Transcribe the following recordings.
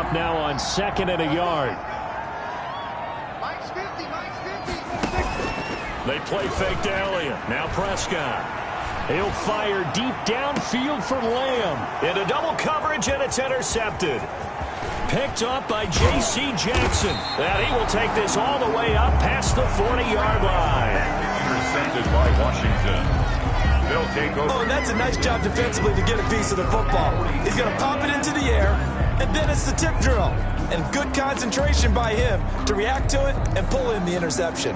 off now on 2nd and a yard. They play fake to Elliott. Now Prescott. He'll fire deep downfield for Lamb. Into double coverage, and it's intercepted. Picked up by J.C. Jackson. And he will take this all the way up past the 40-yard line. Intercepted by Washington. They'll take over. Oh, and that's a nice job defensively to get a piece of the football. He's going to pop it into the air, and then it's the tip drill. And good concentration by him to react to it and pull in the interception.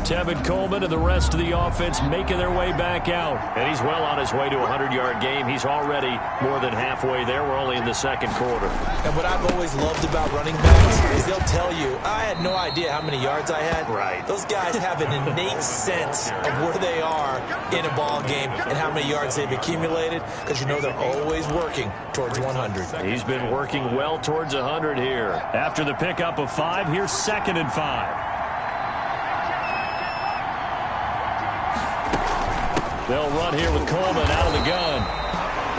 Tevin Coleman and the rest of the offense making their way back out. And he's well on his way to a 100-yard game. He's already more than halfway there. We're only in the second quarter. And what I've always loved about running backs is they'll tell you, I had no idea how many yards I had. Right. Those guys have an innate sense of where they are in a ball game and how many yards they've accumulated, because you know they're always working towards 100. He's been working well towards 100 here. After the pickup of 5, here's 2nd and 5. They'll run here with Coleman out of the gun.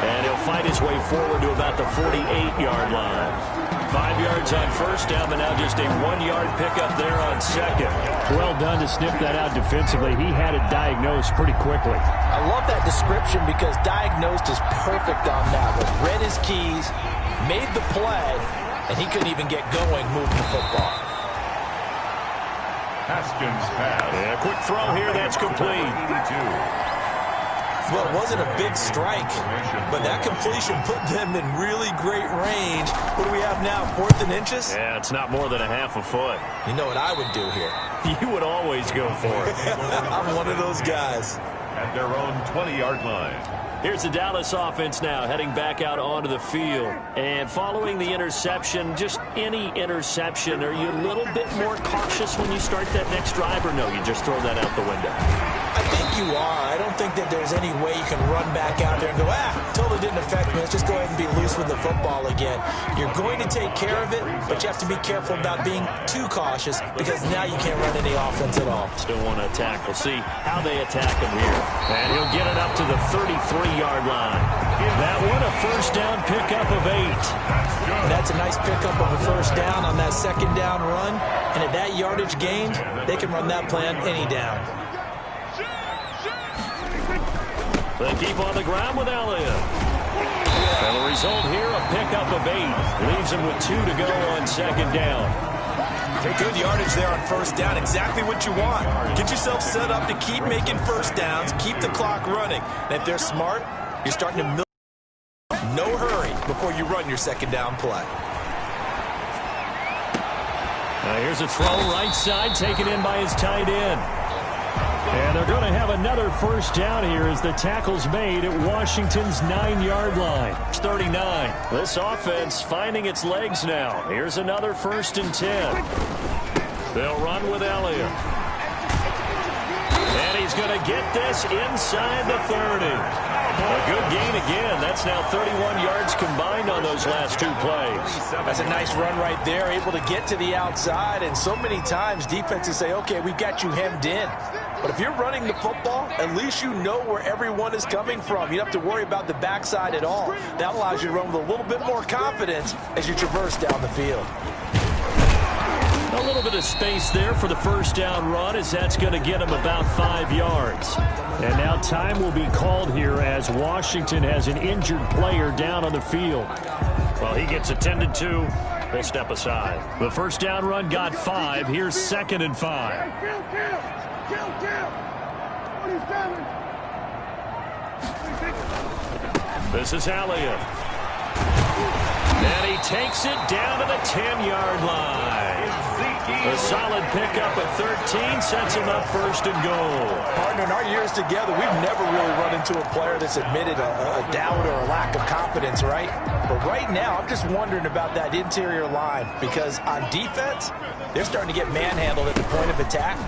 And he'll fight his way forward to about the 48-yard line. 5 yards on first down, but now just a 1-yard pickup there on second. Well done to sniff that out defensively. He had it diagnosed pretty quickly. I love that description because diagnosed is perfect on that one. Read his keys, made the play, and he couldn't even get going moving the football. Haskins pass. Yeah, quick throw here. That's complete. Well, it wasn't a big strike, but that completion put them in really great range. What do we have now, 4th and inches? Yeah, it's not more than a half a foot. You know what I would do here? You would always go for it. I'm one of those guys. At their own 20-yard line. Here's the Dallas offense now heading back out onto the field. And following the interception, just any interception, are you a little bit more cautious when you start that next drive, or no, you just throw that out the window? I think you are. I don't think that there's any way you can run back out there and go, totally didn't affect me. Let's just go ahead and be loose with the football again. You're going to take care of it, but you have to be careful about being too cautious because now you can't run any offense at all. Still want to attack. We'll see how they attack him here. And he'll get it up to the 33-yard line. That one a first down pickup of 8. And that's a nice pickup of a first down on that second down run. And at that yardage gained, they can run that plan any down. They keep on the ground with Elliott. And the result here, a pickup of 8. Leaves him with 2 to go on second down. Good yardage there on first down. Exactly what you want. Get yourself set up to keep making first downs, keep the clock running. And if they're smart, you're starting to milk. No hurry before you run your second down play. Now here's a throw right side taken in by his tight end. And they're going to have another first down here as the tackle's made at Washington's 9-yard line. It's 39. This offense finding its legs now. Here's another 1st and 10. They'll run with Elliott. And he's going to get this inside the 30. A good gain again. That's now 31 yards combined on those last 2 plays. That's a nice run right there, able to get to the outside. And so many times defenses say, okay, we got you hemmed in. But if you're running the football, at least you know where everyone is coming from. You don't have to worry about the backside at all. That allows you to run with a little bit more confidence as you traverse down the field. A little bit of space there for the first down run, as that's going to get him about 5 yards. And now time will be called here as Washington has an injured player down on the field. Well, he gets attended to. They'll step aside. The first down run got 5. Here's 2nd and 5. This is Elliott. And he takes it down to the 10-yard line. A solid pickup of 13 sets him up 1st and goal. Partner, in our years together, we've never really run into a player that's admitted a doubt or a lack of confidence, right? But right now, I'm just wondering about that interior line because on defense, they're starting to get manhandled at the point of attack.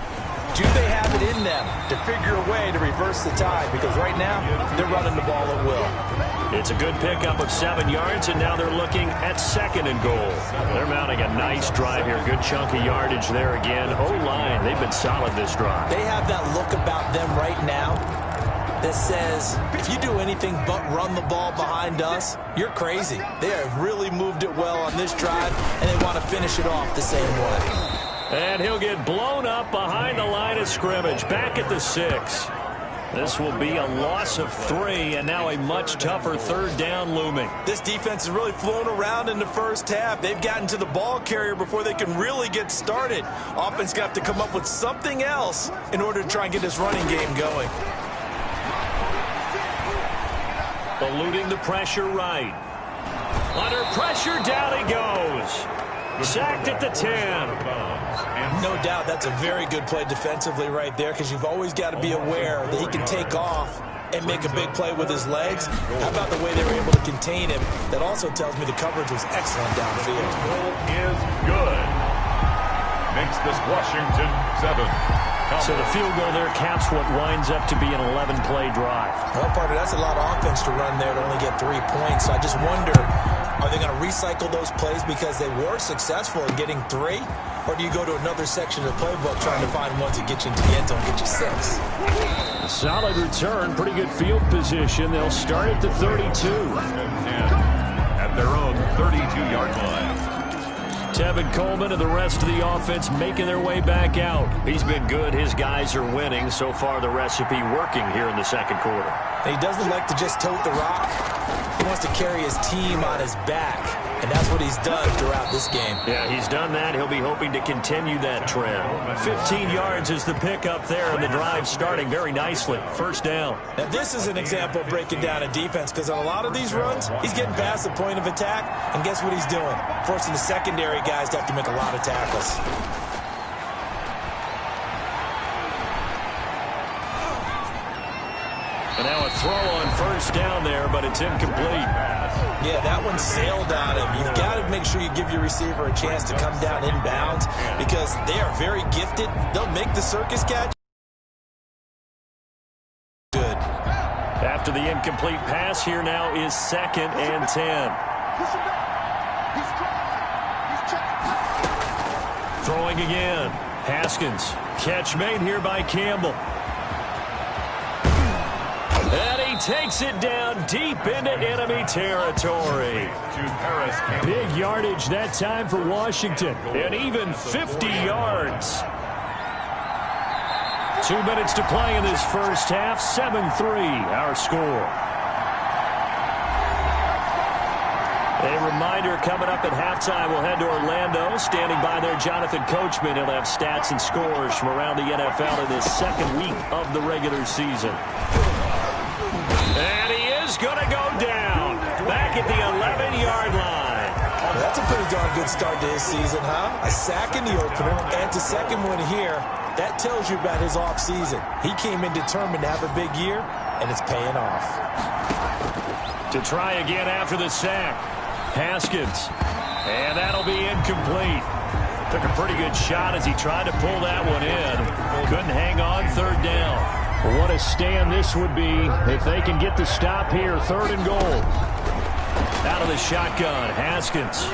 Do they have it in them to figure a way to reverse the tide? Because right now, they're running the ball at will. It's a good pickup of 7 yards, and now they're looking at 2nd and goal. They're mounting a nice drive here. Good chunk of yardage there again. O-line, they've been solid this drive. They have that look about them right now that says, if you do anything but run the ball behind us, you're crazy. They have really moved it well on this drive, and they want to finish it off the same way. And he'll get blown up behind the line of scrimmage, back at the 6. This will be a loss of 3, and now a much tougher third down looming. This defense has really flown around in the first half. They've gotten to the ball carrier before they can really get started. Offense going to have to come up with something else in order to try and get this running game going. Eluding the pressure right. Under pressure, down he goes. Sacked at the 10. No doubt that's a very good play defensively right there, because you've always got to be aware that he can take off and make a big play with his legs. How about the way they were able to contain him? That also tells me the coverage was excellent downfield. Is good. Makes this Washington 7. So the field goal there caps what winds up to be an 11-play drive. Well, partner, that's a lot of offense to run there to only get 3 points. So I just wonder, are they going to recycle those plays because they were successful in getting 3? Or do you go to another section of the playbook trying to find ones that get you into the end zone, get you 6? Solid return, pretty good field position. They'll start at the 32. At their own 32-yard line. Tevin Coleman and the rest of the offense making their way back out. He's been good. His guys are winning. So far, the recipe working here in the second quarter. And he doesn't like to just tote the rock. He wants to carry his team on his back. And that's what he's done throughout this game. Yeah, he's done that. He'll be hoping to continue that trend. 15 yards is the pickup there, and the drive starting very nicely. First down. Now, this is an example of breaking down a defense, because on a lot of these runs, he's getting past the point of attack, and guess what he's doing? Forcing the secondary guys to have to make a lot of tackles. And now a throw on first down there, but it's incomplete. Yeah, that one sailed on him. You've got to make sure you give your receiver a chance to come down inbounds, because they are very gifted. They'll make the circus catch. Good. After the incomplete pass, here now is 2nd and 10. Throwing again. Haskins. Catch made here by Campbell. And he takes it down deep into enemy territory. Big yardage that time for Washington. And even 50 yards. 2 minutes to play in this first half. 7-3 our score. A reminder coming up at halftime. We'll head to Orlando. Standing by there, Jonathan Coachman. He'll have stats and scores from around the NFL in this second week of the regular season. And he is going to go down. Back at the 11-yard line. That's a pretty darn good start to his season, huh? A sack in the opener, and a second one here. That tells you about his offseason. He came in determined to have a big year, and it's paying off. To try again after the sack. Haskins. And that'll be incomplete. Took a pretty good shot as he tried to pull that one in. Couldn't hang on third down. What a stand this would be if they can get the stop here. 3rd and goal. Out of the shotgun, Haskins.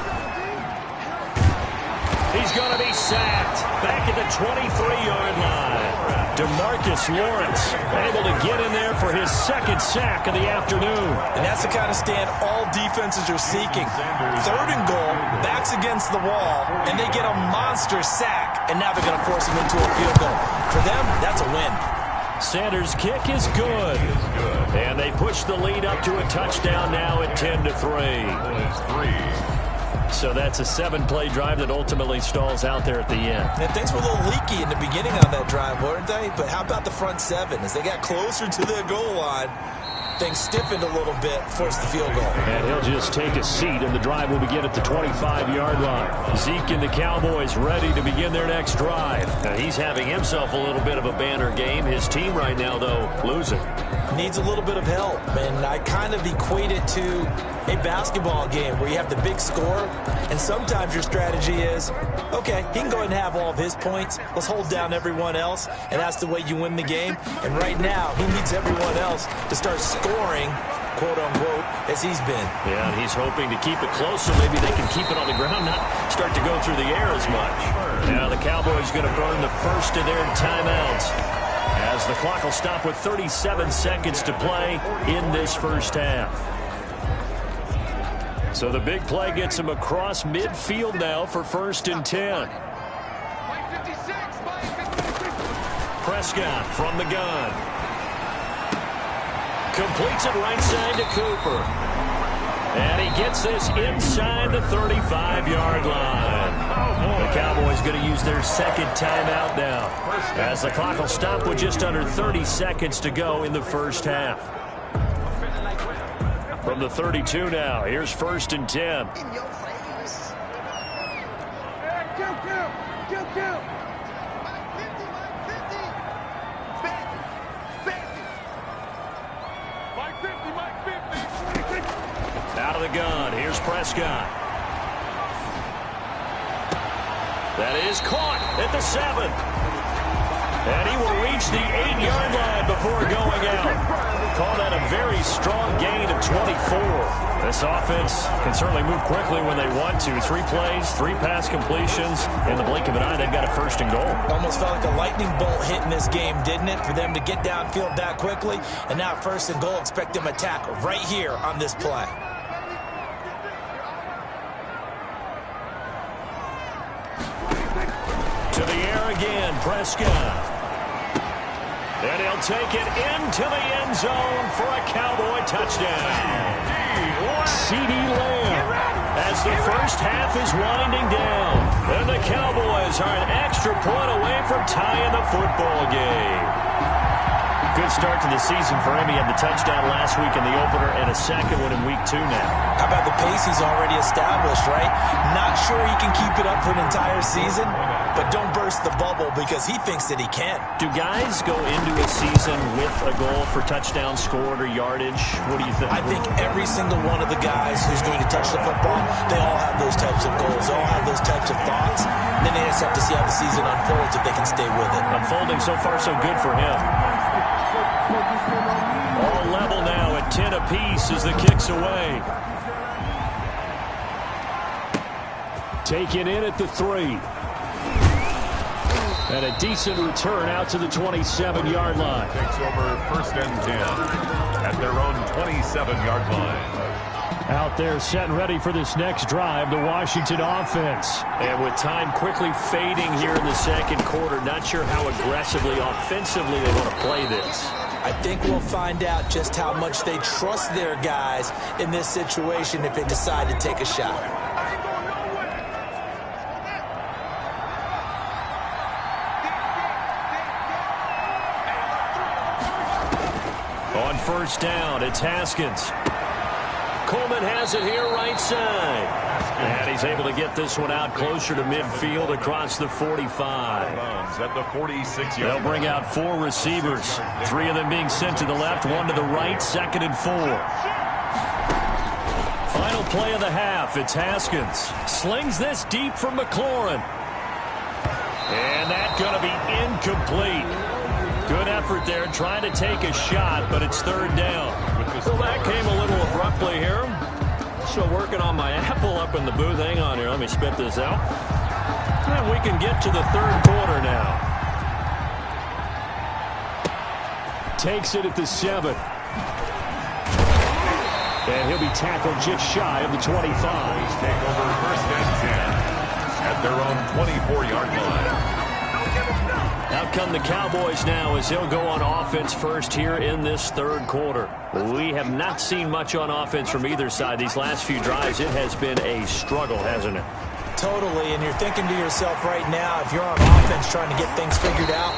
He's going to be sacked. Back at the 23-yard line. DeMarcus Lawrence able to get in there for his 2nd sack of the afternoon. And that's the kind of stand all defenses are seeking. 3rd and goal, backs against the wall, and they get a monster sack. And now they're going to force him into a field goal. For them, that's a win. Sanders' kick is good. And they push the lead up to a touchdown now at 10-3. So that's a 7-play drive that ultimately stalls out there at the end. And things were a little leaky in the beginning on that drive, weren't they? But how about the front 7? As they got closer to the goal line, things stiffened a little bit, forced the field goal. And he'll just take a seat, and the drive will begin at the 25-yard line. Zeke and the Cowboys ready to begin their next drive. Now, he's having himself a little bit of a banner game. His team right now, though, losing. Needs a little bit of help, and I kind of equate it to a basketball game where you have the big score, and sometimes your strategy is, okay, he can go ahead and have all of his points. Let's hold down everyone else, and that's the way you win the game. And right now, he needs everyone else to start scoring, quote-unquote, as he's been. Yeah, and he's hoping to keep it close so maybe they can keep it on the ground, not start to go through the air as much. Now the Cowboys going to burn the first of their timeouts. as the clock will stop with 37 seconds to play in this first half. So the big play gets him across midfield now for 1st and 10. Prescott from the gun. Completes it right side to Cooper. And he gets this inside the 35-yard line. The Cowboys going to use their second timeout now, as the clock will stop with just under 30 seconds to go in the first half. From the 32 now, here's 1st and 10. Out of the gun, here's Prescott. That is caught at the 7. And he will reach the 8-yard line before going out. Call that a very strong gain of 24. This offense can certainly move quickly when they want to. 3 plays, 3 pass completions. In the blink of an eye, they've got a 1st and goal. Almost felt like a lightning bolt hit in this game, didn't it? For them to get downfield that quickly. And now 1st and goal, expect them to attack right here on this play. To the air again, Prescott. And he'll take it into the end zone for a Cowboy touchdown. CeeDee Lamb, as the first half is winding down. And the Cowboys are an extra point away from tying the football game. Good start to the season for him. He had the touchdown last week in the opener and a second one in week 2 now. How about the pace he's already established, right? Not sure he can keep it up for an entire season, but don't burst the bubble because he thinks that he can. Do guys go into a season with a goal for touchdown scored or yardage? What do you think? I think every single one of the guys who's going to touch the football, they all have those types of goals. They all have those types of thoughts. And then they just have to see how the season unfolds if they can stay with it. Unfolding so far so good for him. All level now at 10 apiece as the kick's away. Taken in at the 3. And a decent return out to the 27-yard line. Takes over 1st and 10 at their own 27-yard line. Out there set and ready for this next drive, the Washington offense. And with time quickly fading here in the second quarter, not sure how aggressively, offensively they want to play this. I think we'll find out just how much they trust their guys in this situation if they decide to take a shot. On 1st down, it's Haskins. Coleman has it here right side. And he's able to get this one out closer to midfield across the 45. At the 46-yard They'll bring out 4 receivers. 3 of them being sent to the left, 1 to the right, 2nd and 4. Final play of the half, it's Haskins. Slings this deep from McLaurin. And that's going to be incomplete. Good effort there, trying to take a shot, but it's 3rd down. Well, that came a little abruptly here. Still working on my apple up in the booth. Hang on here, let me spit this out. And we can get to the 3rd quarter now. Takes it at the 7. And he'll be tackled just shy of the 25. Take over 1st and 10 at their own 24-yard line. Out come the Cowboys now as they'll go on offense first here in this 3rd quarter. We have not seen much on offense from either side. These last few drives, it has been a struggle, hasn't it? Totally, and you're thinking to yourself right now, if you're on offense trying to get things figured out,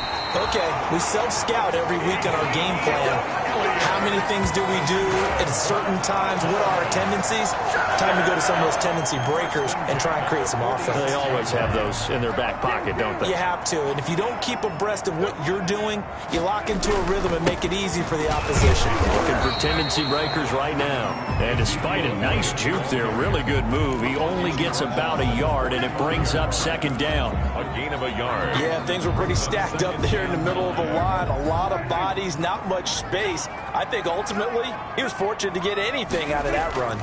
okay, we self-scout every week in our game plan. How many things do we do at certain times? What are our tendencies? Time to go to some of those tendency breakers and try and create some offense. They always have those in their back pocket, don't they? You have to, and if you don't keep abreast of what you're doing, you lock into a rhythm and make it easy for the opposition. Looking for tendency breakers right now. And despite a nice juke there, really good move, he only gets about a yard, and it brings up 2nd down. A gain of a yard. Yeah, things were pretty stacked up there in the middle of the line. A lot of bodies, not much space. I think ultimately he was fortunate to get anything out of that run.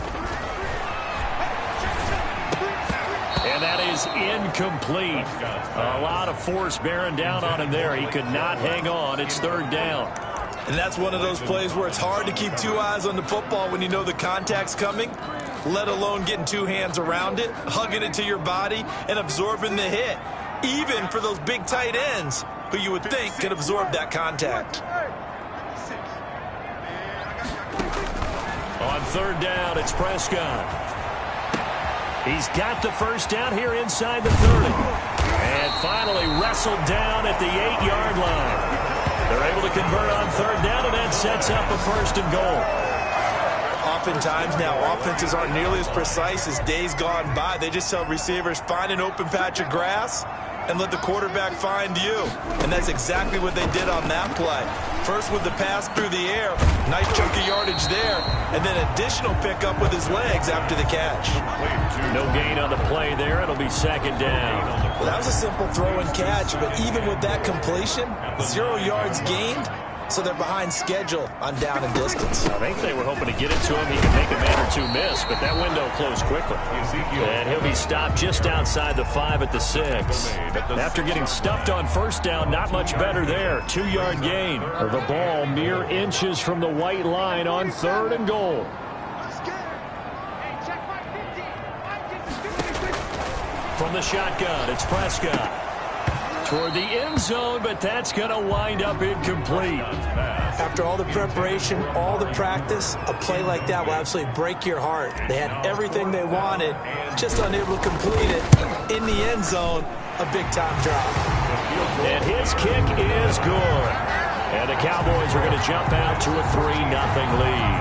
And that is incomplete. A lot of force bearing down on him there. He could not hang on. It's third down. And that's one of those plays where it's hard to keep two eyes on the football when you know the contact's coming, let alone getting two hands around it, hugging it to your body, and absorbing the hit, even for those big tight ends who you would think could absorb that contact. On third down, it's Prescott. He's got the first down here inside the 30. And finally wrestled down at the 8-yard line. They're able to convert on third down, and that sets up a first and goal. Oftentimes now, offenses aren't nearly as precise as days gone by. They just tell receivers, find an open patch of grass and let the quarterback find you. And that's exactly what they did on that play. First with the pass through the air, nice chunk of yardage there, and then additional pickup with his legs after the catch. No gain on the play there. It'll be second down. Well, that was a simple throw and catch, but even with that completion, 0 yards gained, so they're behind schedule on down and distance. I think they were hoping to get it to him. He could make a man or two miss, but that window closed quickly. And he'll be stopped just outside the 5 at the 6. After getting stuffed on first down, not much better there. 2-yard gain. The ball mere inches from the white line on third and goal. From the shotgun, it's Prescott. Toward the end zone, but that's going to wind up incomplete. After all the preparation, all the practice, a play like that will absolutely break your heart. They had everything they wanted, just unable to complete it. In the end zone, a big-time drop. And his kick is good. And the Cowboys are going to jump out to a 3-0 lead.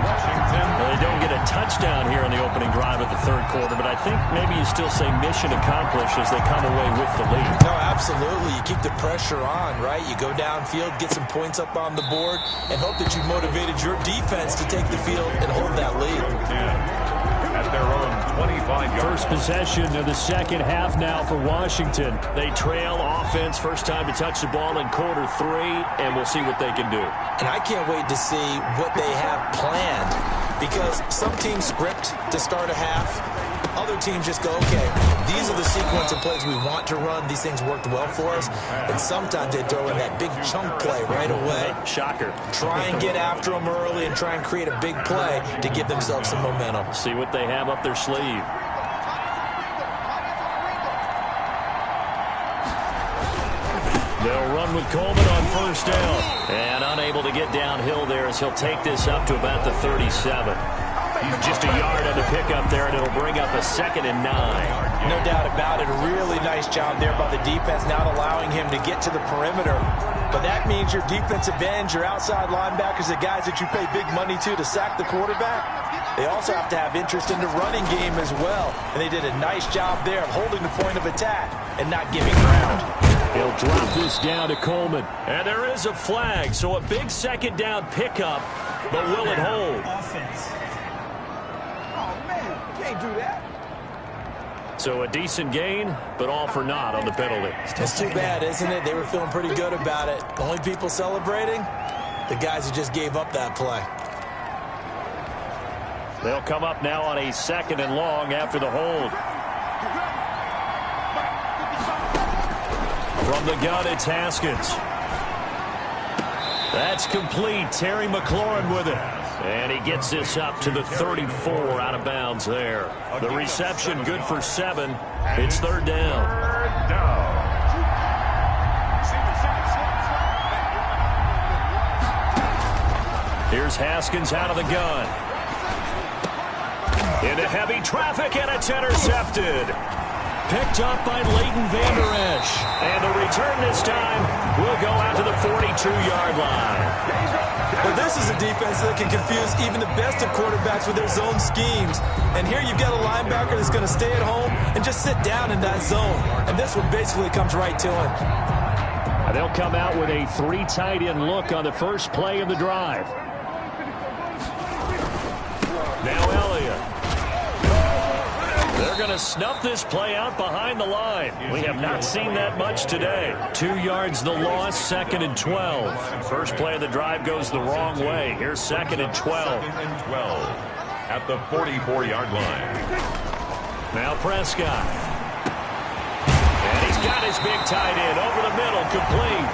Well, they don't get a touchdown here in the opening drive of the third quarter, but I think maybe you still say mission accomplished as they come away with the lead. No, absolutely. You keep the pressure on, right? You go downfield, get some points up on the board, and hope that you've motivated your defense to take the field and hold that lead. At their own 25-yard First possession of the second half now for Washington. They trail offense, first time to touch the ball in quarter 3, and we'll see what they can do. And I can't wait to see what they have planned, because some teams script to start a half. Other teams just go, okay, these are the sequence of plays we want to run. These things worked well for us. And sometimes they throw in that big chunk play right away. Shocker. Try and get after them early and try and create a big play to give themselves some momentum. See what they have up their sleeve. They'll run with Coleman on first down. And unable to get downhill there as he'll take this up to about the 37. He's just a yard on the pickup there, and it'll bring up a 2nd and 9. No doubt about it. A really nice job there by the defense, not allowing him to get to the perimeter. But that means your defensive ends, your outside linebackers, the guys that you pay big money to sack the quarterback, they also have to have interest in the running game as well. And they did a nice job there of holding the point of attack and not giving ground. He'll drop this down to Coleman. And there is a flag, so a big second down pickup, but will it hold? Offense. Can't do that. So a decent gain, but all for naught on the penalty. It's too bad, isn't it? They were feeling pretty good about it. The only people celebrating, the guys who just gave up that play. They'll come up now on a 2nd and long after the hold. From the gun, it's Haskins. That's complete. Terry McLaurin with it. And he gets this up to the 34 out of bounds there. The reception good for 7. It's third down. Here's Haskins out of the gun. Into heavy traffic, and it's intercepted. Picked up by Leighton Vander Esch. And the return this time will go out to the 42-yard line. Well, this is a defense that can confuse even the best of quarterbacks with their zone schemes. And here you've got a linebacker that's going to stay at home and just sit down in that zone. And this one basically comes right to him. They'll come out with a 3 tight end look on the first play of the drive. Now Elliott. They're going to snuff this play out behind the line. We have not seen that much today. 2 yards the loss, 2nd and 12. First play of the drive goes the wrong way. Here's 2nd and 12. 2nd and 12 at the 44-yard line. Now Prescott. And his big tight end over the middle, complete.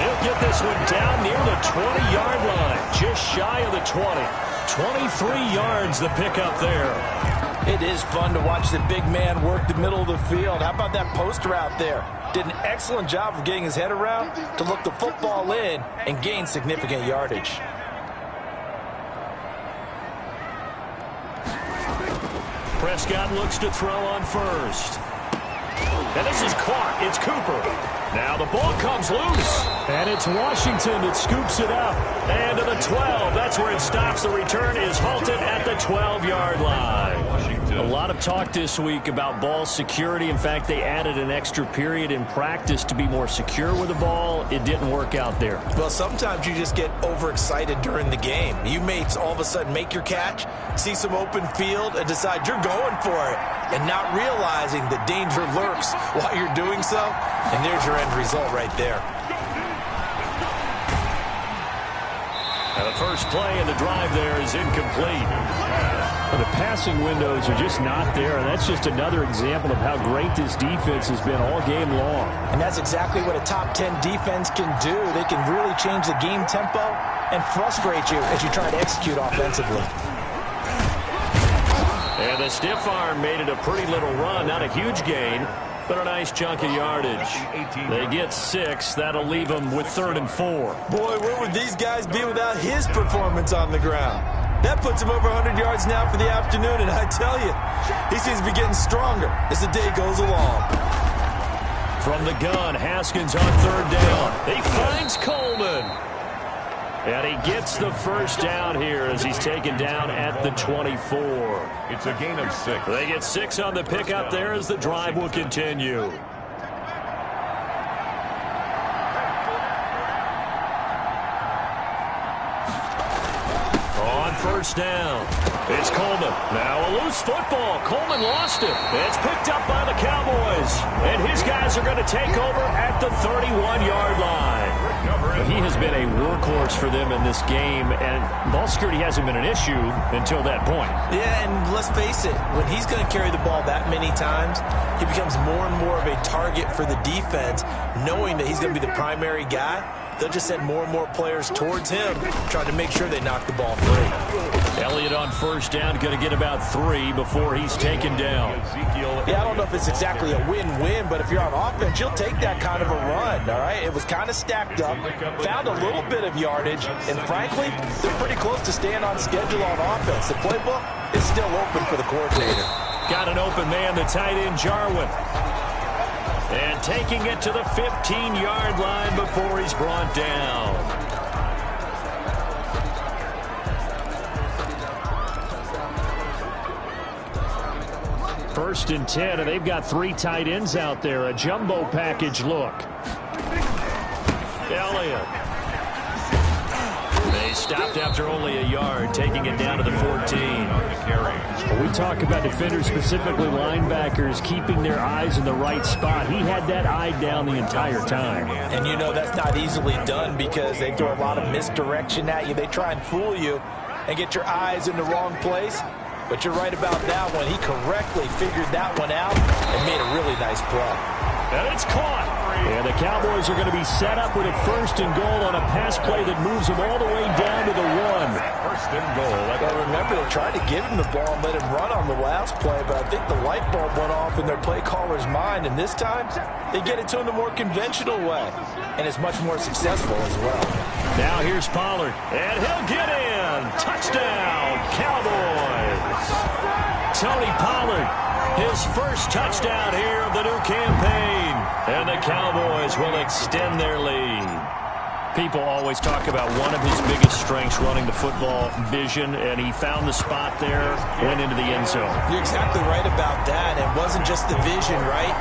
He'll get this one down near the 20-yard line, just shy of the 20. 23 yards the pickup there. It is fun to watch the big man work the middle of the field. How about that poster out there? Did an excellent job of getting his head around to look the football in and gain significant yardage. Prescott looks to throw on first. And this is caught. It's Cooper. Now the ball comes loose. And it's Washington that scoops it up. And to the 12. That's where it stops. The return is halted at the 12-yard line. A lot of talk this week about ball security. In fact, they added an extra period in practice to be more secure with the ball. It didn't work out there. Well, sometimes you just get overexcited during the game. You may all of a sudden make your catch, see some open field, and decide you're going for it, and not realizing the danger lurks while you're doing so. And there's your end result right there. Now the first play in the drive there is incomplete. Well, the passing windows are just not there, and that's just another example of how great this defense has been all game long. And that's exactly what a top 10 defense can do. They can really change the game tempo and frustrate you as you try to execute offensively. And the stiff arm made it a pretty little run. Not a huge gain, but a nice chunk of yardage. They get 6. That'll leave them with 3rd and 4. Boy, where would these guys be without his performance on the ground? That puts him over 100 yards now for the afternoon, and I tell you, he seems to be getting stronger as the day goes along. From the gun, Haskins on 3rd down. He finds Coleman. And he gets the first down here as he's taken down at the 24. It's a gain of 6. They get 6 on the pickup there as the drive will continue. On first down, it's Coleman. Now a loose football. Coleman lost it. It's picked up by the Cowboys. And his guys are going to take over at the 31-yard line. He has been a workhorse for them in this game, and ball security hasn't been an issue until that point. Yeah, and let's face it, when he's going to carry the ball that many times, he becomes more and more of a target for the defense, knowing that he's going to be the primary guy. They'll just send more and more players towards him, trying to make sure they knock the ball free. Elliott on first down, going to get about 3 before he's taken down. Yeah, I don't know if it's exactly a win-win, but if you're on offense, you'll take that kind of a run, all right? It was kind of stacked up, found a little bit of yardage, and frankly, they're pretty close to staying on schedule on offense. The playbook is still open for the coordinator. Got an open man, the tight end, Jarwin. And taking it to the 15-yard line before he's brought down. First and 10, and they've got 3 tight ends out there. A jumbo package look. Elliott. They stopped after only a yard, taking it down to the 14. We talk about defenders, specifically linebackers, keeping their eyes in the right spot. He had that eye down the entire time. And you know that's not easily done because they throw a lot of misdirection at you. They try and fool you and get your eyes in the wrong place. But you're right about that one. He correctly figured that one out and made a really nice play. And it's caught. And the Cowboys are going to be set up with a 1st and goal on a pass play that moves them all the way down to the 1. 1st and goal. Well, remember, they tried to give him the ball and let him run on the last play, but I think the light bulb went off in their play caller's mind, and this time they get it to him the more conventional way, and it's much more successful as well. Now here's Pollard, and he'll get in. Touchdown, Cowboys. Tony Pollard, his first touchdown here of the new campaign. And the Cowboys will extend their lead. People always talk about one of his biggest strengths running the football, vision, and he found the spot there, went into the end zone. You're exactly right about that. It wasn't just the vision, right?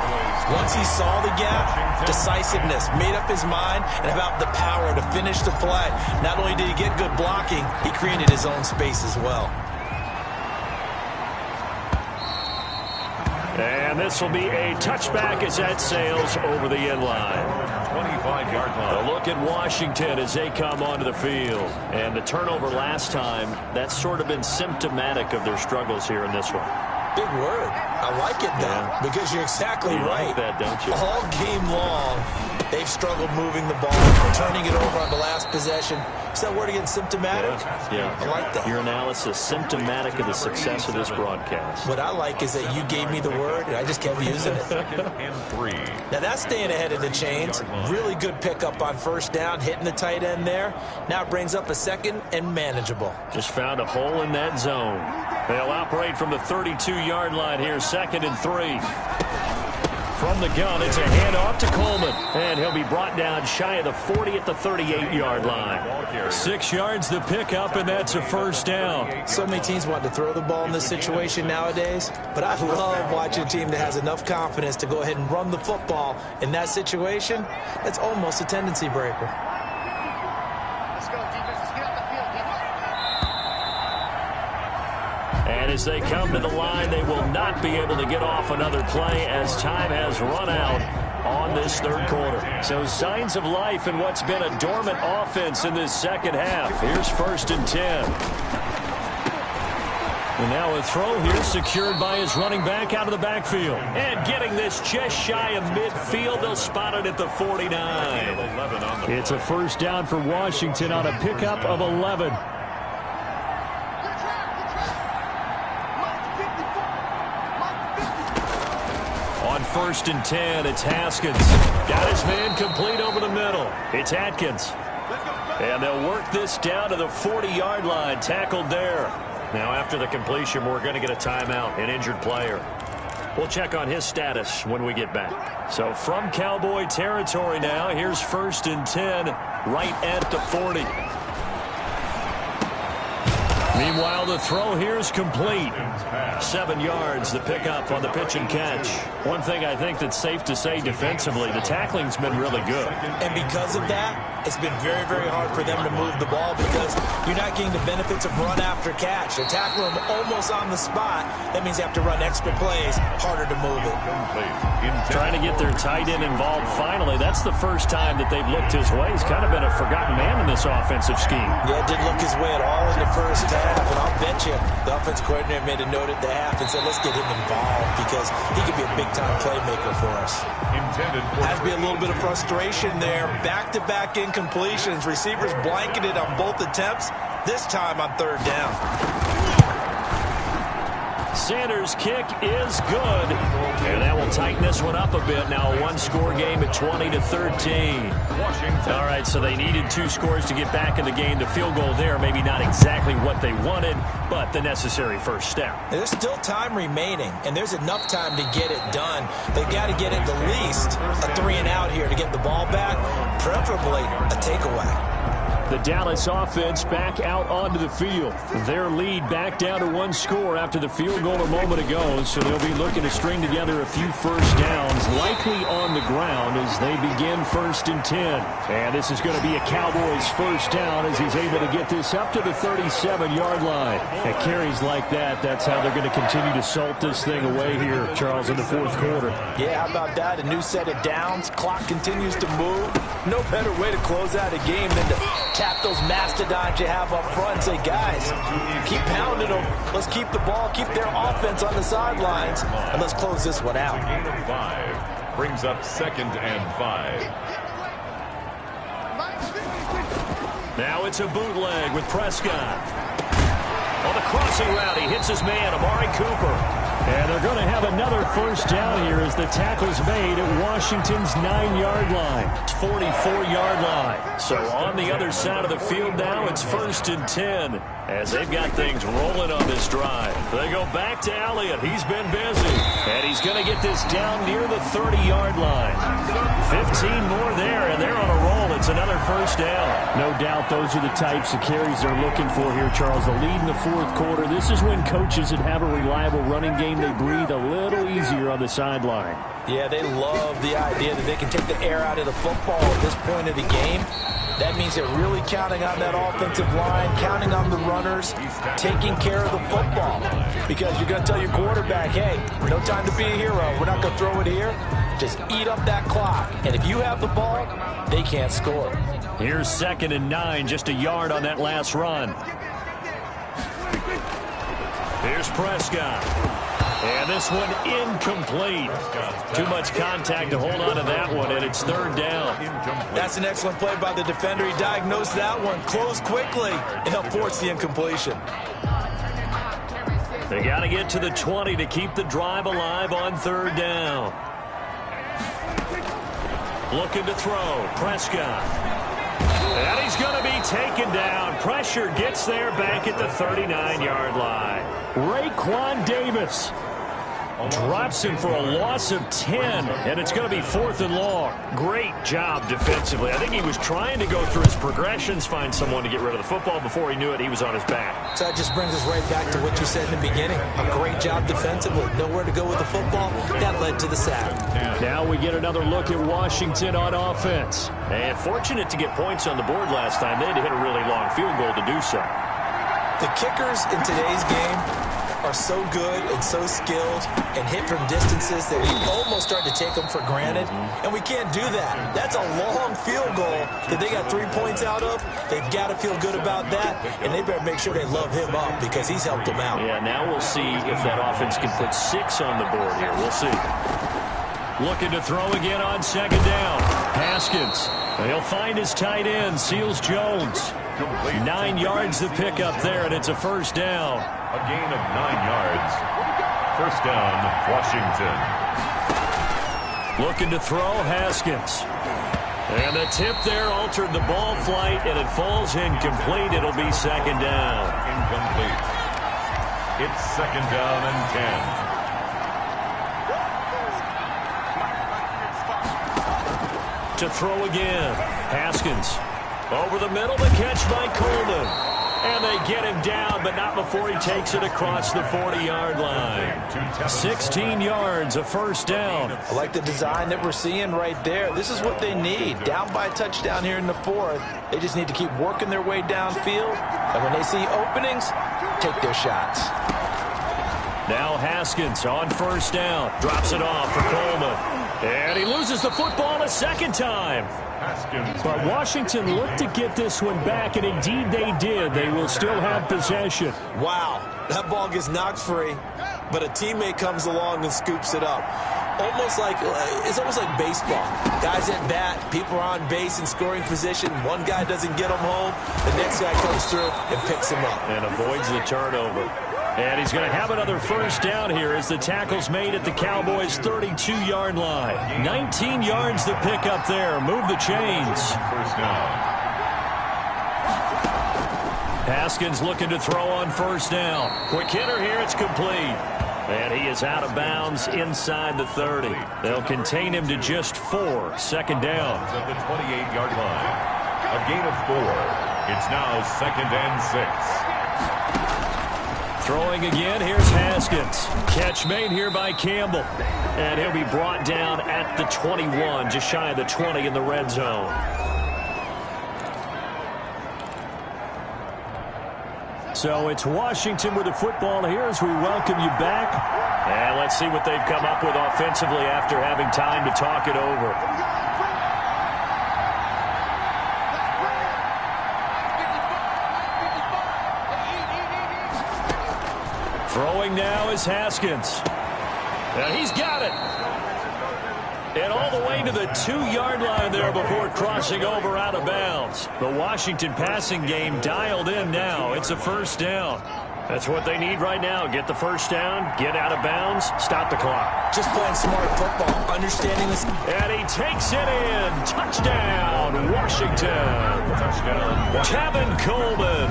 Once he saw the gap, decisiveness, made up his mind, and about the power to finish the play. Not only did he get good blocking, he created his own space as well. And this will be a touchback as that sails over the end line. 25-yard line. A look at Washington as they come onto the field. And the turnover last time, that's sort of been symptomatic of their struggles here in this one. Big word. I like it now because you're exactly right. Like that, don't you? All game long, they've struggled moving the ball, turning it over on the last possession. Is that word again, symptomatic? Yeah. I like that. Your analysis, symptomatic of the success of this broadcast. What I like is that you gave me the word, and I just kept using it. And 3. Now, that's staying ahead of the chains. Really good pickup on first down, hitting the tight end there. Now it brings up a second and manageable. Just found a hole in that zone. They'll operate from the 32-yard line here, 2nd and 3. From the gun, it's a handoff to Coleman. And he'll be brought down shy of the 40 at the 38-yard line. 6 yards the pickup, and that's a first down. So many teams want to throw the ball in this situation nowadays, but I love watching a team that has enough confidence to go ahead and run the football. In that situation, it's almost a tendency breaker. And as they come to the line, they will not be able to get off another play as time has run out on this third quarter. So signs of life in what's been a dormant offense in this second half. Here's 1st and 10. And now a throw here secured by his running back out of the backfield. And getting this just shy of midfield. They'll spot it at the 49. It's a first down for Washington on a pickup of 11. On 1st and 10, it's Haskins. Got his man complete over the middle. It's Atkins. And they'll work this down to the 40-yard line. Tackled there. Now, after the completion, we're going to get a timeout, an injured player. We'll check on his status when we get back. So from Cowboy territory now, here's 1st and 10, right at the 40. Meanwhile, the throw here is complete. 7 yards, the pickup on the pitch and catch. One thing I think that's safe to say defensively, the tackling's been really good. And because of that, it's been very, very hard for them to move the ball because you're not getting the benefits of run after catch. They're tackling them almost on the spot. That means they have to run extra plays, harder to move it. Trying to get their tight end involved finally. That's the first time that they've looked his way. He's kind of been a forgotten man in this offensive scheme. Yeah, it didn't look his way at all in the first half. And I'll bet you the offense coordinator made a note at the half and said, let's get him involved because he could be a big-time playmaker for us. Has to be a little bit of frustration there. Back-to-back incompletions. Receivers blanketed on both attempts, this time on 3rd down. Sanders' kick is good. And that will tighten this one up a bit. Now a one-score game at 20-13. All right, so they needed 2 scores to get back in the game. The field goal there, maybe not exactly what they wanted, but the necessary first step. There's still time remaining, and there's enough time to get it done. They've got to get at the least a 3-and-out here to get the ball back, preferably a takeaway. The Dallas offense back out onto the field. Their lead back down to 1 score after the field goal a moment ago, so they'll be looking to string together a few first downs, likely on the ground as they begin 1st and 10. And this is going to be a Cowboys first down as he's able to get this up to the 37-yard line. At carries like that, that's how they're going to continue to salt this thing away here, Charles, in the 4th quarter. Yeah, how about that? A new set of downs. Clock continues to move. No better way to close out a game than to tap those mastodons you have up front and say, guys, keep pounding them. Let's keep the ball, keep their offense on the sidelines, and let's close this one out. 5 brings up 2nd and 5. Now it's a bootleg with Prescott. On the crossing route, he hits his man, Amari Cooper. And they're going to have another first down here as the tackle's made at Washington's 9-yard line. 44-yard line. So on the other side of the field now, it's 1st and 10 as they've got things rolling on this drive. They go back to Elliott. He's been busy. And he's going to get this down near the 30-yard line. 15 more there, and they're on a roll. It's another first down. No doubt those are the types of carries they're looking for here, Charles. The lead in the 4th quarter. This is when coaches that have a reliable running game, they breathe a little easier on the sideline. Yeah, they love the idea that they can take the air out of the football at this point of the game. That means they're really counting on that offensive line, counting on the runners, taking care of the football. Because you're going to tell your quarterback, hey, no time to be a hero. We're not going to throw it here. Just eat up that clock. And if you have the ball, they can't score. Here's 2nd and 9, just a yard on that last run. Here's Prescott. And this one incomplete. Too much contact to hold on to that one, and it's third down. That's an excellent play by the defender. He diagnosed that one, closed quickly, and helped force the incompletion. They got to get to the 20 to keep the drive alive on third down. Looking to throw. Prescott. And he's going to be taken down. Pressure gets there back at the 39-yard line. Raekwon Davis drops him for a loss of 10, and it's going to be 4th and long. Great job defensively. I think he was trying to go through his progressions, find someone to get rid of the football. Before he knew it, he was on his back. So that just brings us right back to what you said in the beginning. A great job defensively. Nowhere to go with the football. That led to the sack. Now we get another look at Washington on offense. And fortunate to get points on the board last time. They had to hit a really long field goal to do so. The kickers in today's game are so good and so skilled and hit from distances that we almost start to take them for granted, and we can't do that. That's a long field goal that they got 3 points out of. They've got to feel good about that, and they better make sure they love him up because he's helped them out. Yeah, now we'll see if that offense can put 6 on the board here. We'll see. Looking to throw again on second down. Haskins. He'll find his tight end, Seals Jones. 9 yards to pick up there, and it's a first down. A gain of 9 yards. First down, Washington. Looking to throw, Haskins. And the tip there altered the ball flight, and it falls incomplete. It'll be second down. Incomplete. It's second down and 10. To throw again, Haskins. Over the middle, the catch by Coleman. And they get him down, but not before he takes it across the 40-yard line. 16 yards, a first down. I like the design that we're seeing right there. This is what they need. Down by a touchdown here in the 4th. They just need to keep working their way downfield. And when they see openings, take their shots. Now Haskins on first down. Drops it off for Coleman. And he loses the football a second time. But Washington looked to get this one back, and indeed they did. They will still have possession. Wow, that ball gets knocked free, but a teammate comes along and scoops it up. It's almost like baseball. Guys at bat, people are on base in scoring position. One guy doesn't get him home. The next guy comes through and picks him up. And avoids the turnover. And he's going to have another first down here as the tackle's made at the Cowboys' 32-yard line. 19 yards to pick up there. Move the chains. First down. Haskins looking to throw on first down. Quick hitter here. It's complete. And he is out of bounds inside the 30. They'll contain him to just 4. Second down. At the 28-yard line. A gain of 4. It's now second and 6. Throwing again, here's Haskins. Catch made here by Campbell. And he'll be brought down at the 21, just shy of the 20 in the red zone. So it's Washington with the football here as we welcome you back. And let's see what they've come up with offensively after having time to talk it over. Throwing now is Haskins. And he's got it. And all the way to the 2-yard line there before crossing over out of bounds. The Washington passing game dialed in now. It's a first down. That's what they need right now. Get the first down, get out of bounds, stop the clock. Just playing smart football, understanding this. And he takes it in. Touchdown, Washington. Touchdown. Kevin Coleman,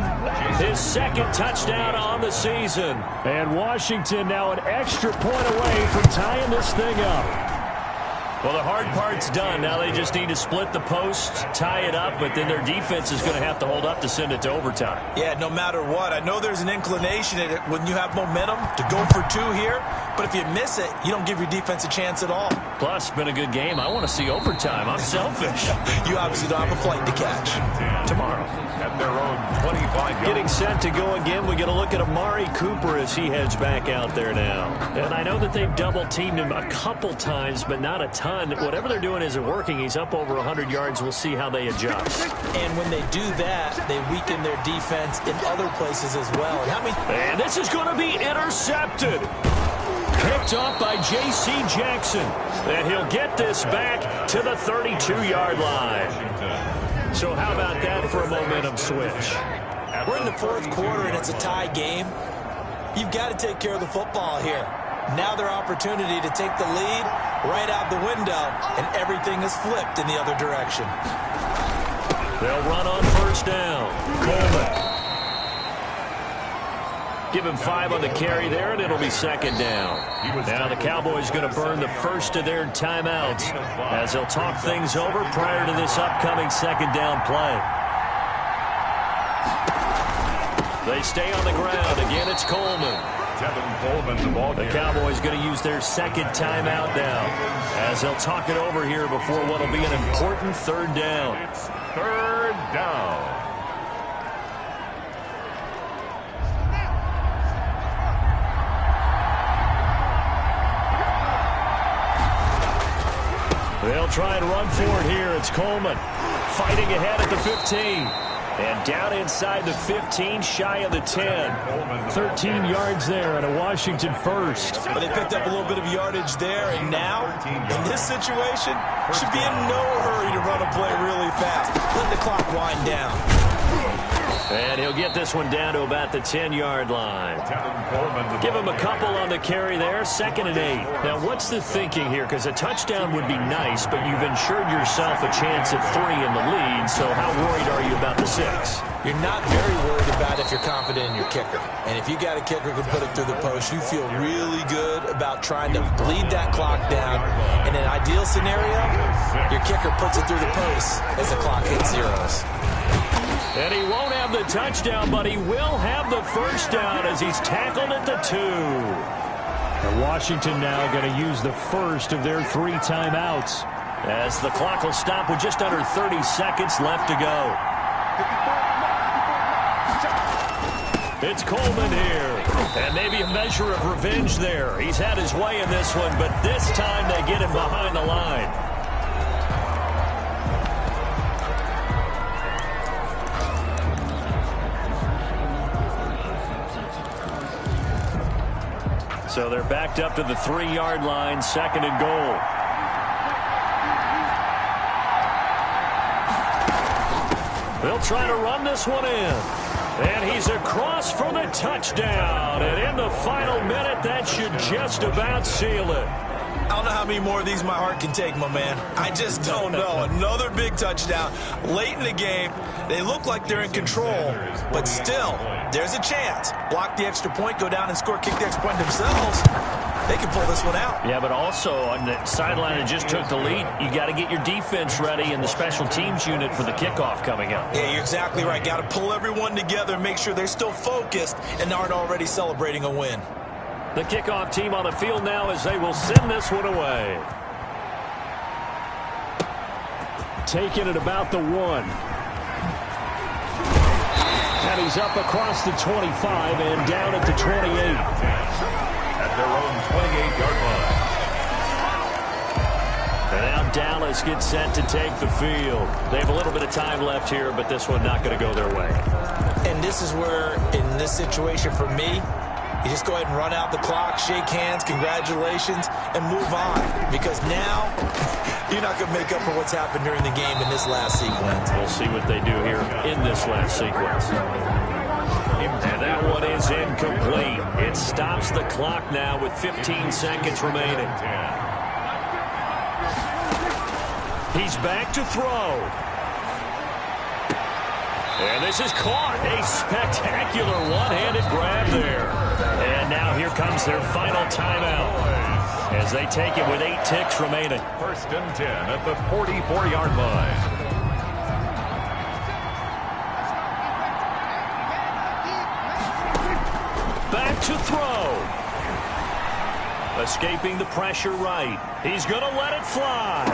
his second touchdown on the season. And Washington now an extra point away from tying this thing up. Well, the hard part's done. Now they just need to split the post, tie it up, but then their defense is going to have to hold up to send it to overtime. Yeah, no matter what. I know there's an inclination in it when you have momentum to go for 2 here, but if you miss it, you don't give your defense a chance at all. Plus, been a good game. I want to see overtime. I'm selfish. You obviously don't have a flight to catch. Tomorrow. At their own 25 yards. Getting set to go again. We get a look at Amari Cooper as he heads back out there now. And I know that they've double-teamed him a couple times, but not a ton. Whatever they're doing isn't working. He's up over 100 yards. We'll see how they adjust. And when they do that, they weaken their defense in other places as well. And this is going to be intercepted. Picked up by J.C. Jackson. And he'll get this back to the 32-yard line. So how about that for a momentum switch? We're in the fourth quarter, and it's a tie game. You've got to take care of the football here. Now their opportunity to take the lead right out the window, and everything is flipped in the other direction. They'll run on first down. Coleman. Give him 5 on the carry there, and it'll be second down. Now the Cowboys going to burn the first of their timeouts as they'll talk things over prior to this upcoming second down play. They stay on the ground. Again, it's Coleman. The Cowboys going to use their second timeout now as they'll talk it over here before what will be an important third down. It's third down. They'll try and run for it here. It's Coleman fighting ahead at the 15. And down inside the 15, shy of the 10. 13 yards there and a Washington first. But they picked up a little bit of yardage there, and now, in this situation, should be in no hurry to run a play really fast. Let the clock wind down. And he'll get this one down to about the 10-yard line. Give him a couple on the carry there, 2nd and 8. Now, what's the thinking here? Because a touchdown would be nice, but you've ensured yourself a chance at 3 in the lead, so how worried are you about the 6? You're not very worried about if you're confident in your kicker. And if you got a kicker who can put it through the post, you feel really good about trying to bleed that clock down. In an ideal scenario, your kicker puts it through the post as the clock hits zeros. And he won't have the touchdown, but he will have the first down as he's tackled at the 2. And Washington now going to use the first of their 3 timeouts as the clock will stop with just under 30 seconds left to go. It's Coleman here, and maybe a measure of revenge there. He's had his way in this one, but this time they get him behind the line. So they're backed up to the 3-yard line, 2nd and goal. They'll try to run this one in. And he's across for the touchdown. And in the final minute, that should just about seal it. I don't know how many more of these my heart can take, my man. I just don't know. Another big touchdown late in the game. They look like they're in control, but still, there's a chance. Block the extra point, go down and score, kick the extra point themselves. They can pull this one out. Yeah, but also on the sideline that just took the lead, you got to get your defense ready in the special teams unit for the kickoff coming up. Yeah, you're exactly right. Got to pull everyone together and make sure they're still focused and aren't already celebrating a win. The kickoff team on the field now as they will send this one away. Taking it about the 1. And he's up across the 25 and down at the 28. At their own 28-yard line. And now Dallas gets set to take the field. They have a little bit of time left here, but this one not going to go their way. And this is where, in this situation for me, you just go ahead and run out the clock, shake hands, congratulations, and move on. Because now, you're not going to make up for what's happened during the game in this last sequence. We'll see what they do here in this last sequence. And that one is incomplete. It stops the clock now with 15 seconds remaining. He's back to throw. And this is caught. A spectacular one-handed grab there. And now here comes their final timeout as they take it with 8 ticks remaining. 1st and 10 at the 44-yard line. Back to throw. Escaping the pressure right. He's going to let it fly.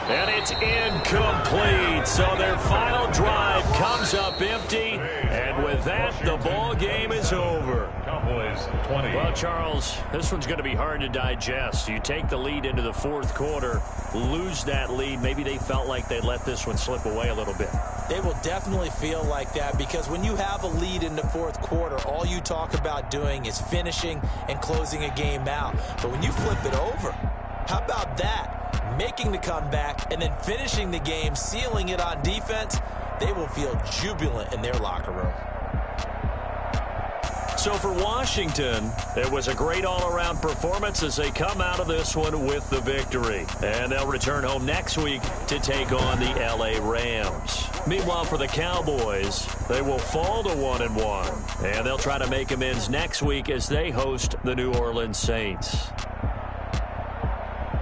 And it's incomplete. So their final drive comes up empty. And with that, the ball game is over. Cowboys 20. Well, Charles, this one's going to be hard to digest. You take the lead into the fourth quarter, lose that lead. Maybe they felt like they let this one slip away a little bit. They will definitely feel like that because when you have a lead in the fourth quarter, all you talk about doing is finishing and closing a game out. But when you flip it over, how about that? Making the comeback and then finishing the game, sealing it on defense, they will feel jubilant in their locker room. So for Washington, it was a great all-around performance as they come out of this one with the victory. And they'll return home next week to take on the L.A. Rams. Meanwhile, for the Cowboys, they will fall to 1-1. And they'll try to make amends next week as they host the New Orleans Saints.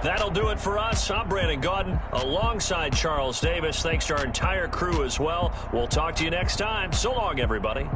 That'll do it for us. I'm Brandon Gaudin alongside Charles Davis. Thanks to our entire crew as well. We'll talk to you next time. So long, everybody.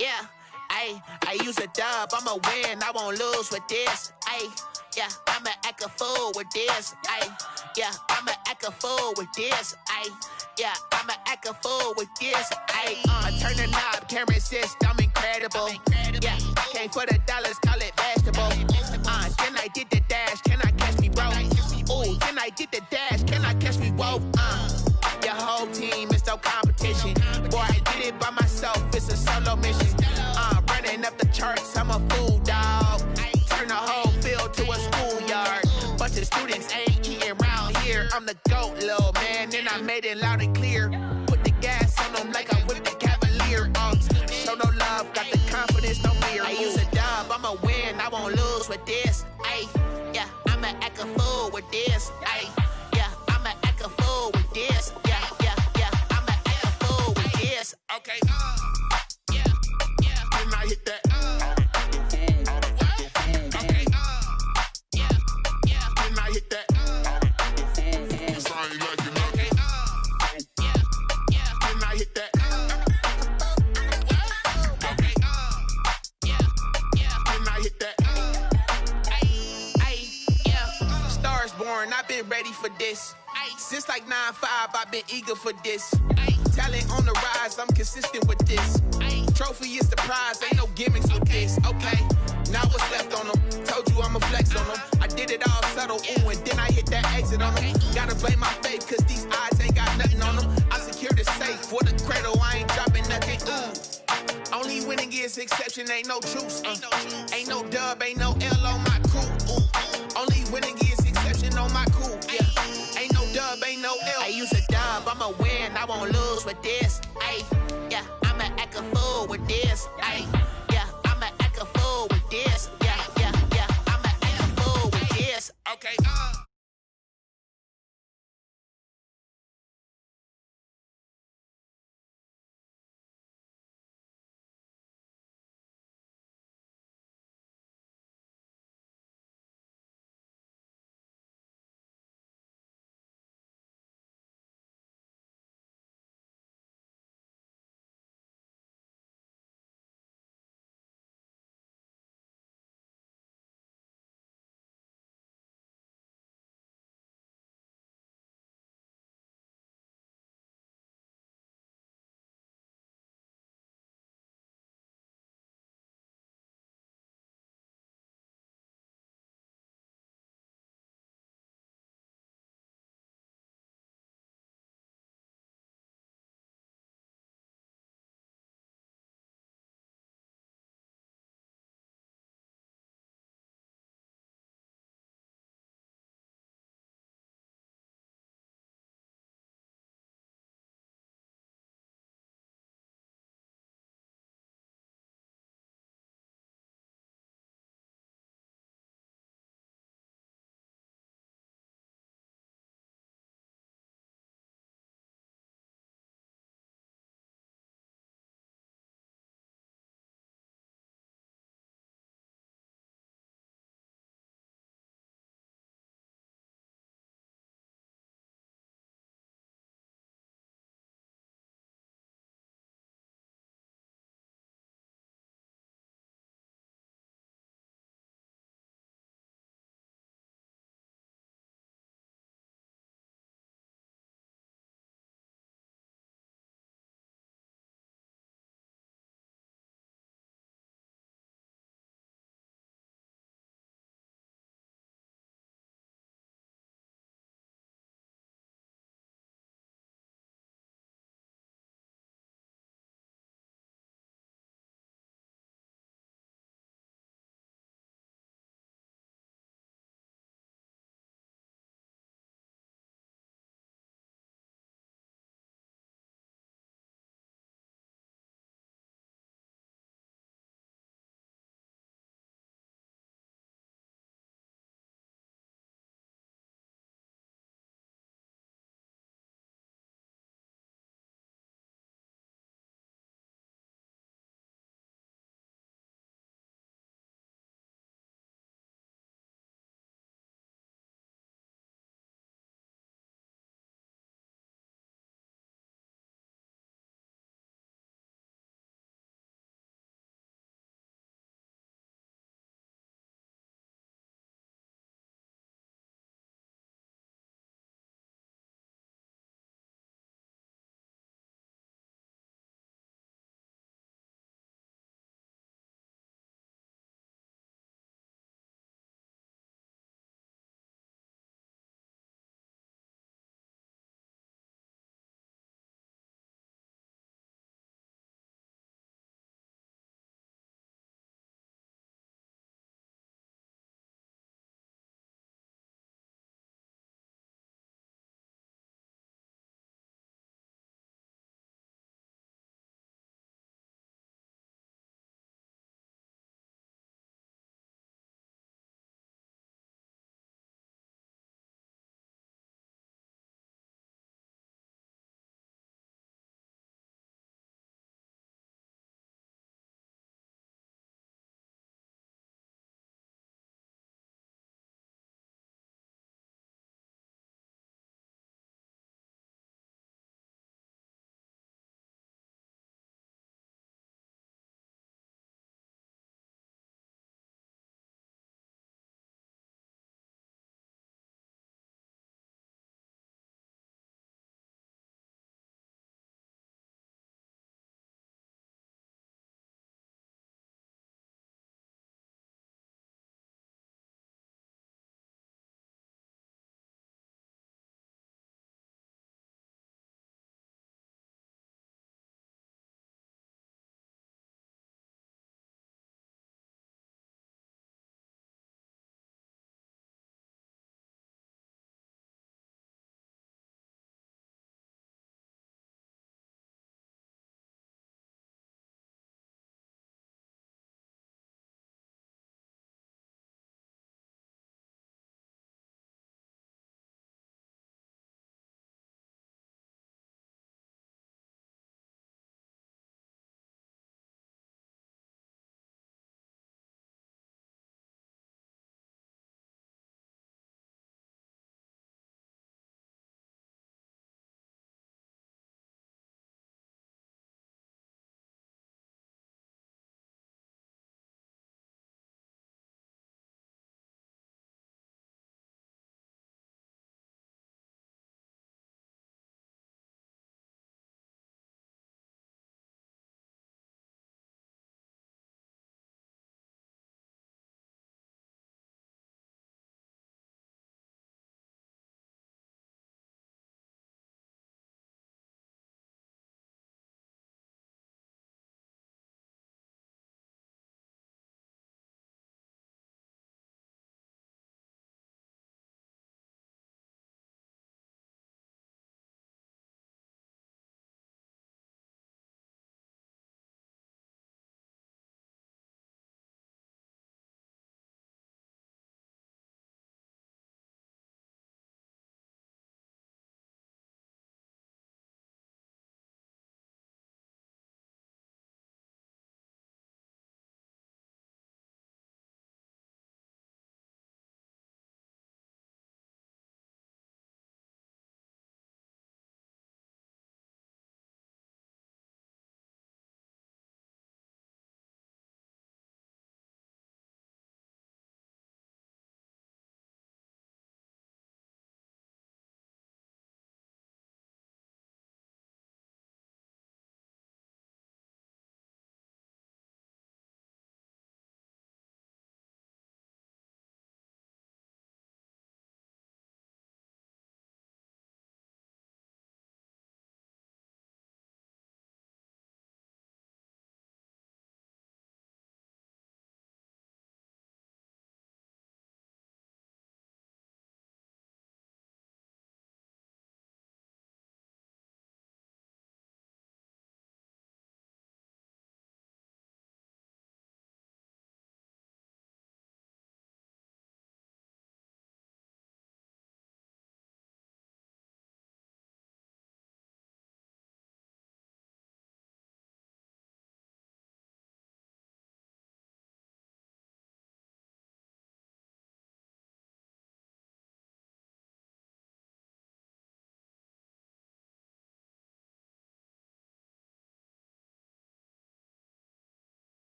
Yeah, I use a dub, I'ma win, I won't lose with this. Yeah, I'ma act a fool with this. Yeah, I'ma act a fool with this. Yeah, I'ma act a fool with this. I turn the knob, can't resist, I'm incredible. Yeah, came for the dollars, call it vegetable. Then I did the dash, can I catch me, bro? Ooh, then I did the dash, can I catch me, whoa? Your whole team is no competition. Boy, I did it by myself, it's a solo mission. Running up the charts, I'm a fool, dog. Turn the whole field to a schoolyard. Bunch of students ain't eating round here. I'm the GOAT, little man, and I made it loud and clear. Put the gas on them like I whipped the Cavalier. Show no love, got the confidence, no fear. I use a dub, I'ma win, I won't lose with this. Yeah, I'ma act a fool with this. Yeah, I'ma act a fool with this. Yeah, I'ma act a fool with this. Okay, yeah, can I hit that? Okay, yeah, can I hit that? Cause I ain't like it. Okay, yeah, can I hit that? Okay, yeah, can I hit that? Yeah, Stars born, I've been ready for this. Since like 9-5, I've been eager for this. Talent on the rise, I'm consistent with this. Trophy is the prize, ain't no gimmicks with this. Okay, now what's left on them? Told you I'ma flex on them. I did it all subtle, ooh, and then I hit that exit on them. Gotta blame my faith, cause these odds ain't got nothing on them. I secure the safe for the cradle, I ain't dropping nothing, ooh. Only winning is exception, ain't no truce. Ain't no dub, ain't no L on my crew, ooh. Only winning is exception on my crew, yeah. Ain't no dub, ain't no L. I use a dub, I'ma win, I won't lose with this. Yeah, I'ma act a fool with this.